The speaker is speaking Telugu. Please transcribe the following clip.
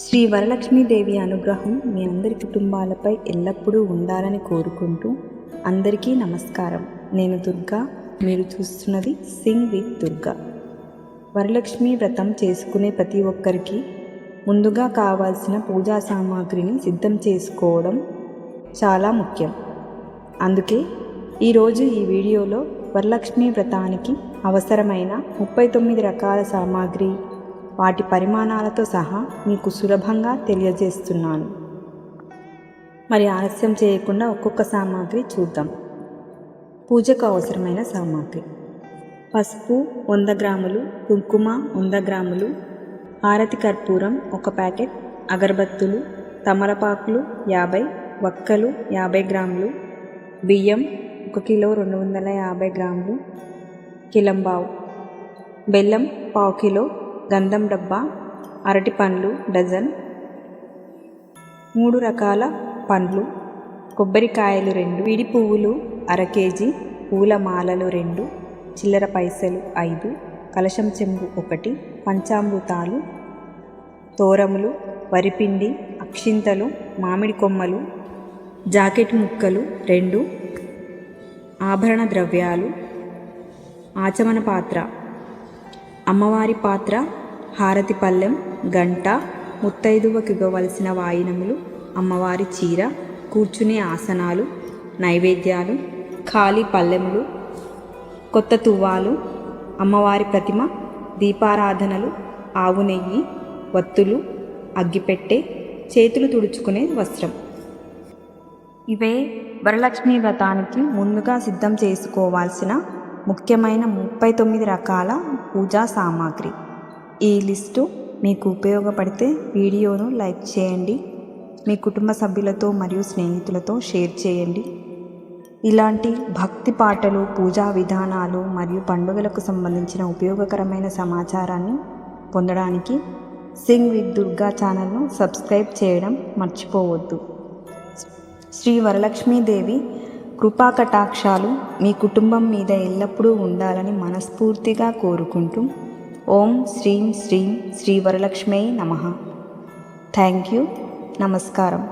శ్రీ వరలక్ష్మీదేవి అనుగ్రహం మీ అందరి కుటుంబాలపై ఎల్లప్పుడూ ఉండాలని కోరుకుంటూ అందరికీ నమస్కారం. నేను దుర్గా, మీరు చూస్తున్నది సింగ్ విత్ దుర్గా. వరలక్ష్మీ వ్రతం చేసుకునే ప్రతి ఒక్కరికి ముందుగా కావాల్సిన పూజా సామాగ్రిని సిద్ధం చేసుకోవడం చాలా ముఖ్యం. అందుకే ఈరోజు ఈ వీడియోలో వరలక్ష్మీ వ్రతానికి అవసరమైన 39 రకాల సామాగ్రి, వాటి పరిమాణాలతో సహా మీకు సులభంగా తెలియజేస్తున్నాను. మరి ఆలస్యం చేయకుండా ఒక్కొక్క సామాగ్రి చూద్దాం. పూజకు అవసరమైన సామాగ్రి: పసుపు 100 గ్రాములు, కుంకుమ 100 గ్రాములు, హారతి కర్పూరం 1 ప్యాకెట్, అగరబత్తులు, తమలపాకులు 50, వక్కలు 50 గ్రాములు, బియ్యం 1 కిలో 250 గ్రాములు, కిలంబావు, బెల్లం 1/2 కిలో, గంధం డబ్బా, అరటి పండ్లు డజన్, 3 రకాల పండ్లు, కొబ్బరికాయలు 2, విడి పువ్వులు 1/2 కేజీ, పూల మాలలు 2, చిల్లర పైసలు 5, కలశం చెంబు 1, పంచామృతాలు, తోరములు, వరిపిండి, అక్షింతలు, మామిడి కొమ్మలు, జాకెట్ ముక్కలు 2, ఆభరణ ద్రవ్యాలు, ఆచమన పాత్ర, అమ్మవారి పాత్ర, హారతి పళ్ళెం, గంట, ముత్తైదువకు ఇవ్వవలసిన వాయినములు, అమ్మవారి చీర, కూర్చునే ఆసనాలు, నైవేద్యాలు, ఖాళీ పళ్ళెములు, కొత్త తువ్వాలు, అమ్మవారి ప్రతిమ, దీపారాధనలు, ఆవు నెయ్యి, వత్తులు, అగ్గిపెట్టె, చేతులు తుడుచుకునే వస్త్రం. ఇవే వరలక్ష్మీ వ్రతానికి ముందుగా సిద్ధం చేసుకోవాల్సిన ముఖ్యమైన 39 రకాల పూజా సామాగ్రి. ఈ లిస్టు మీకు ఉపయోగపడితే వీడియోను లైక్ చేయండి, మీ కుటుంబ సభ్యులతో మరియు స్నేహితులతో షేర్ చేయండి. ఇలాంటి భక్తి పాటలు, పూజా విధానాలు మరియు పండుగలకు సంబంధించిన ఉపయోగకరమైన సమాచారాన్ని పొందడానికి సింగ్ విత్ దుర్గా ఛానల్ను సబ్స్క్రైబ్ చేయడం మర్చిపోవద్దు. శ్రీ వరలక్ష్మీదేవి కృపా కటాక్షాలు మీ కుటుంబం మీద ఎల్లప్పుడూ ఉండాలని మనస్ఫూర్తిగా కోరుకుంటూ ఓం శ్రీం శ్రీం శ్రీ వరలక్ష్మీ నమః. Thank you. నమస్కారం.